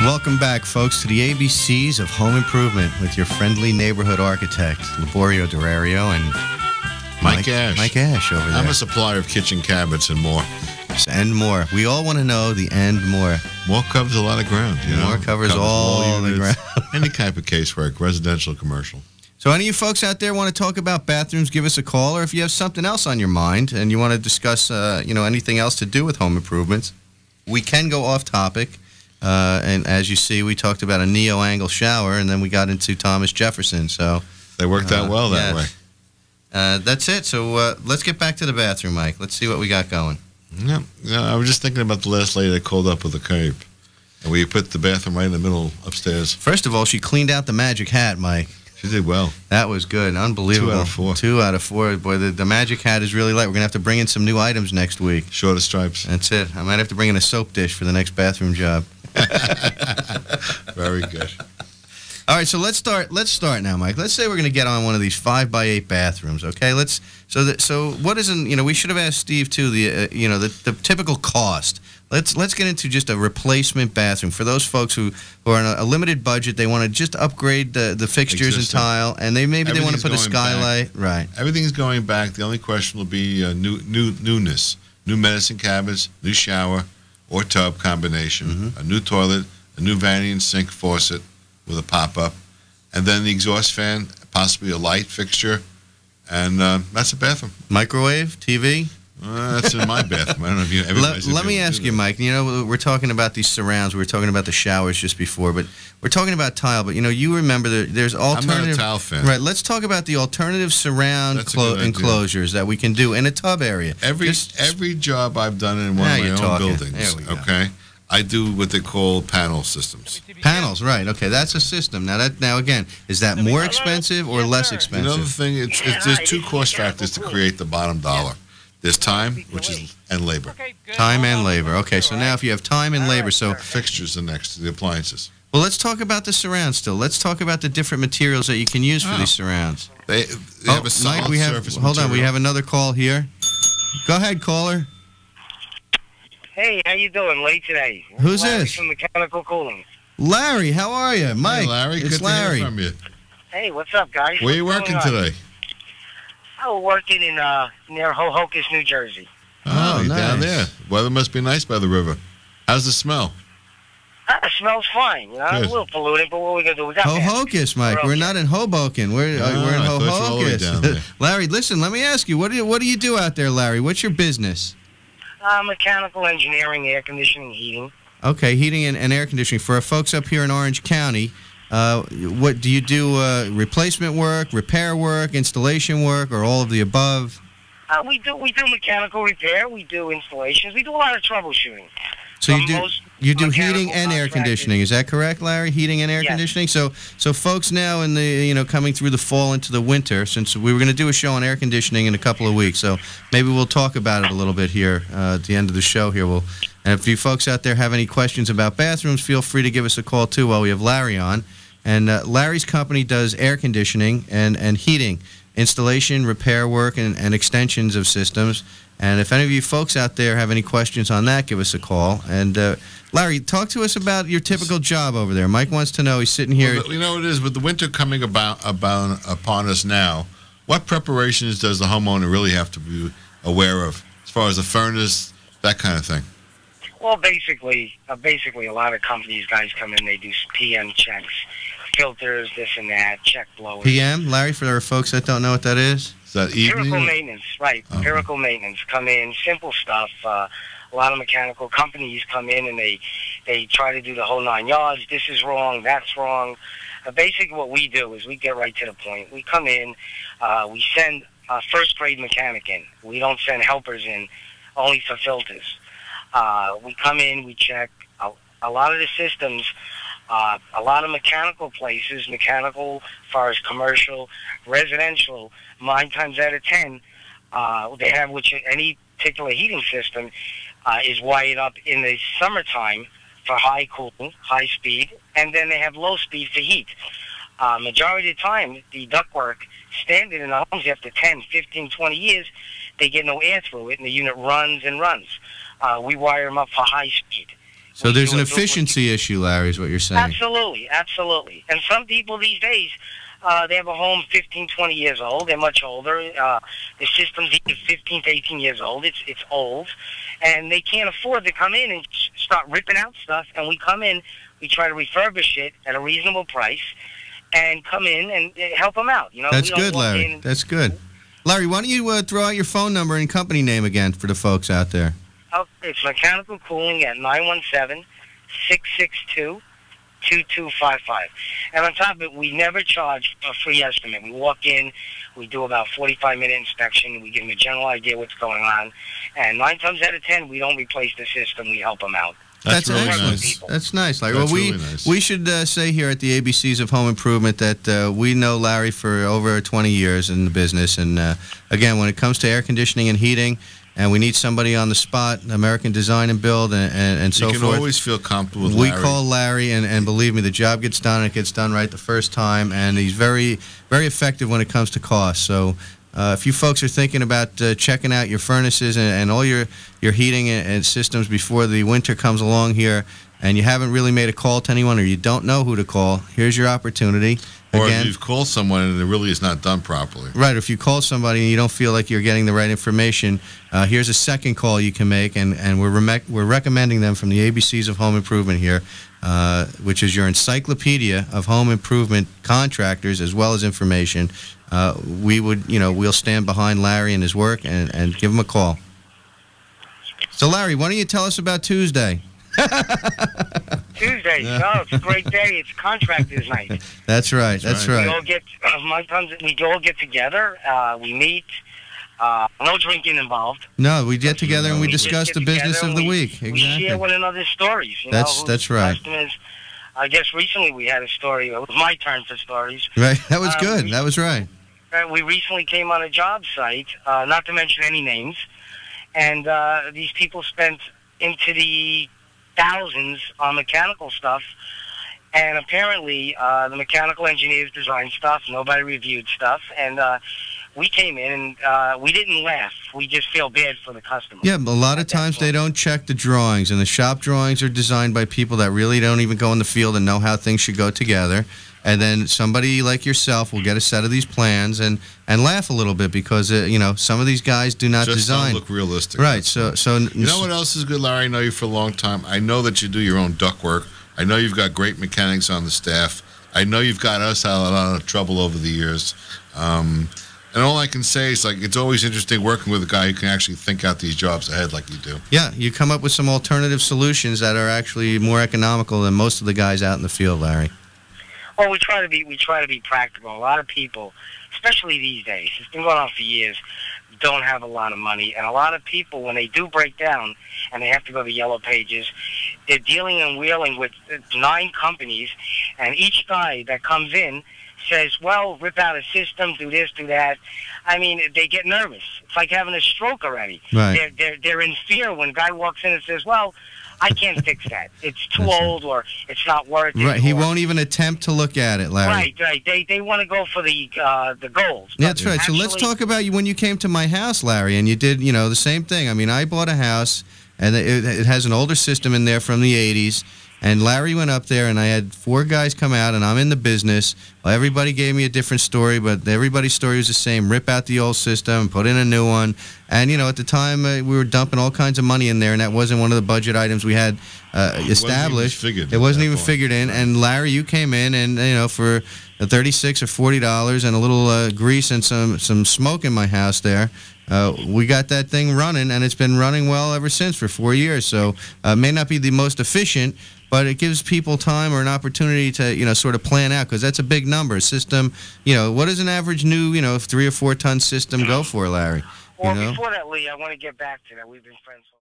Welcome back, folks, to the ABCs of Home Improvement with your friendly neighborhood architect, Laborio Durario, and Mike Ash. Mike Ash over there. I'm a supplier of kitchen cabinets and more. And more. We all want to know the and more. More covers a lot of ground, you know. More covers all the ground. Any type of casework, residential, commercial. So any of you folks out there want to talk about bathrooms, give us a call. Or if you have something else on your mind and you want to discuss, anything else to do with home improvements, we can go off topic. And as you see, we talked about a neo-angle shower, and then we got into Thomas Jefferson. So they worked out well that way. That's it. So let's get back to the bathroom, Mike. Let's see what we got going. Yeah, I was just thinking about the last lady that called up with a curb, and we put the bathroom right in the middle upstairs. First of all, she cleaned out the magic hat, Mike. She did well. That was good. Unbelievable. 2 out of 4. 2 out of 4. Boy, the magic hat is really light. We're going to have to bring in some new items next week. Shorter stripes. That's it. I might have to bring in a soap dish for the next bathroom job. Very good. All right, so let's start now, Mike. Let's say we're going to get on one of these 5x8 bathrooms, okay? So what is we should have asked Steve too, the typical cost. Let's get into just a replacement bathroom for those folks who are on a limited budget. They want to just upgrade the fixtures and tile, and they want to put a skylight. Right. Everything's going back. The only question will be newness. New medicine cabinets, new shower or tub combination, a new toilet, a new vanity and sink faucet with a pop-up, and then the exhaust fan, possibly a light fixture, and that's a bathroom. Microwave, TV? That's in my bathroom. I don't know if you. Let me ask you, Mike. You know, we're talking about these surrounds. We were talking about the showers just before, but we're talking about tile. But you remember there's alternative. I'm not a tile fan. Right. Let's talk about the alternative surround enclosures that we can do in a tub area. Every job I've done in one of my own buildings. Okay. I do what they call panel systems. Panels, right? Okay, that's a system. Now again, is that more expensive or less expensive? You know the thing, there's 2 cost factors to create the bottom dollar. There's time, and labor. Time and labor. Okay, so now if you have time and labor, so fixtures are next to the appliances. Well, let's talk about the surrounds still. Let's talk about the different materials that you can use for these surrounds. They have a solid surface material. Hold on, we have another call here. Go ahead, caller. Hey, how you doing? Late today. Who's Larry this? From Mechanical Cooling. Larry, how are you? Mike. Hey, Larry. It's Good Larry. to hear from you. Hey, what's up, guys? Where are you working today? I'm working in near Hohokus, New Jersey. Oh, you're nice. down there. Weather must be nice by the river. How's the smell? It smells fine. You know, a little polluted, but what are we gonna do? We got Hohokus, Mike. We're not in Hoboken. We're in Hohokus. Larry, listen. Let me ask you. What do you do out there, Larry? What's your business? Mechanical engineering, air conditioning, heating. Okay, heating and air conditioning. For our folks up here in Orange County, what do you do? Replacement work, repair work, installation work, or all of the above? We do mechanical repair. We do installations. We do a lot of troubleshooting. So you do heating and air conditioning. Is that correct, Larry? Heating and air conditioning. So folks now in the coming through the fall into the winter, since we were going to do a show on air conditioning in a couple of weeks, so maybe we'll talk about it a little bit here at the end of the show here. And if you folks out there have any questions about bathrooms, feel free to give us a call too while we have Larry on. And Larry's company does air conditioning and heating, installation, repair work, and extensions of systems. And if any of you folks out there have any questions on that, give us a call. And Larry, talk to us about your typical job over there. Mike wants to know. He's sitting here. Well, you know what it is, with the winter coming upon us now, what preparations does the homeowner really have to be aware of as far as the furnace, that kind of thing? Well, basically, a lot of companies, guys come in, they do PM checks, filters, this and that, check blowers. PM, Larry, for our folks that don't know what that is? Is that evening? Empirical maintenance, right. Empirical maintenance. Come in, simple stuff. A lot of mechanical companies come in and they try to do the whole 9 yards. This is wrong, that's wrong. Basically what we do is we get right to the point. We come in, we send a first-grade mechanic in. We don't send helpers in only for filters. We come in, we check a lot of the systems. A lot of mechanical places, mechanical as far as commercial, residential, 9 times out of 10, they have any particular heating system is wired up in the summertime for high cooling, high speed, and then they have low speed for heat. Majority of the time, the ductwork standard in the homes after 10, 15, 20 years, they get no air through it, and the unit runs and runs. We wire them up for high speed. So there's an efficiency issue, Larry, is what you're saying. Absolutely, absolutely. And some people these days, they have a home 15, 20 years old. They're much older. The system's even 15 to 18 years old. It's old. And they can't afford to come in and start ripping out stuff. And we come in, we try to refurbish it at a reasonable price and come in and help them out. You know, that's good, Larry. That's good. Larry, why don't you throw out your phone number and company name again for the folks out there? Oh, it's Mechanical Cooling at 917-662-2255. And on top of it, we never charge a free estimate. We walk in, we do about 45-minute inspection, we give them a general idea what's going on, and 9 times out of 10, we don't replace the system, we help them out. That's really nice. That's nice, Larry. That's well, really nice. We should say here at the ABCs of Home Improvement that we know Larry for over 20 years in the business, and again, when it comes to air conditioning and heating, and we need somebody on the spot, American Design and Build, and so forth. You can always feel comfortable with Larry. We call Larry, and believe me, the job gets done. It gets done right the first time, and he's very, very effective when it comes to cost. So if you folks are thinking about checking out your furnaces and all your heating and systems before the winter comes along here, and you haven't really made a call to anyone or you don't know who to call, here's your opportunity. Or Again, if you've called someone and it really is not done properly. Right, if you call somebody and you don't feel like you're getting the right information, here's a second call you can make, and we're recommending them from the ABCs of Home Improvement here, which is your encyclopedia of home improvement contractors as well as information. We'll stand behind Larry and his work and give him a call. So, Larry, why don't you tell us about Tuesday? Tuesday, no, it's a great day. It's contractors' night. That's right. That's right. We all get together. We meet. No drinking involved. No, we get together and we discuss the business of the week. Exactly. We share one another's stories. That's right. Customers. I guess recently we had a story. It was my turn for stories. Right. That was good. That was right. We recently came on a job site, not to mention any names, and these people spent into the thousands on mechanical stuff, and apparently the mechanical engineers designed stuff, nobody reviewed stuff, and we came in and we didn't laugh. We just feel bad for the customer. Yeah, but a lot of times they don't check the drawings, and the shop drawings are designed by people that really don't even go in the field and know how things should go together. And then somebody like yourself will get a set of these plans and laugh a little bit because some of these guys do not design. Just don't look realistic. Right. So you know what else is good, Larry? I know you for a long time. I know that you do your own duct work. I know you've got great mechanics on the staff. I know you've got us out of a lot of trouble over the years. And all I can say is, it's always interesting working with a guy who can actually think out these jobs ahead like you do. Yeah, you come up with some alternative solutions that are actually more economical than most of the guys out in the field, Larry. Well, we try to be practical. A lot of people, especially these days, it's been going on for years, don't have a lot of money, and a lot of people, when they do break down and they have to go to Yellow Pages, they're dealing and wheeling with 9 companies, and each guy that comes in says, well, rip out a system, do this, do that. I mean, they get nervous. It's like having a stroke already. Right. They're in fear when a guy walks in and says, well, I can't fix that. It's too old, or it's not worth it. Right. He won't even attempt to look at it, Larry. Right. They want to go for the goals. Yeah, that's right. So let's talk about when you came to my house, Larry, and you did, the same thing. I mean, I bought a house, and it has an older system in there from the 80s. And Larry went up there, and I had 4 guys come out, and I'm in the business. Well, everybody gave me a different story, but everybody's story was the same. Rip out the old system, put in a new one. And, at the time, we were dumping all kinds of money in there, and that wasn't one of the budget items we had established. It wasn't even figured in. And, Larry, you came in, and, for $36 or $40 and a little grease and some smoke in my house there, we got that thing running, and it's been running well ever since for 4 years. So it may not be the most efficient, but it gives people time or an opportunity to, sort of plan out, because that's a big number. A system, what does an average new, 3 or 4 ton system go for, Larry? Well, before that, Lee, I want to get back to that. We've been friends for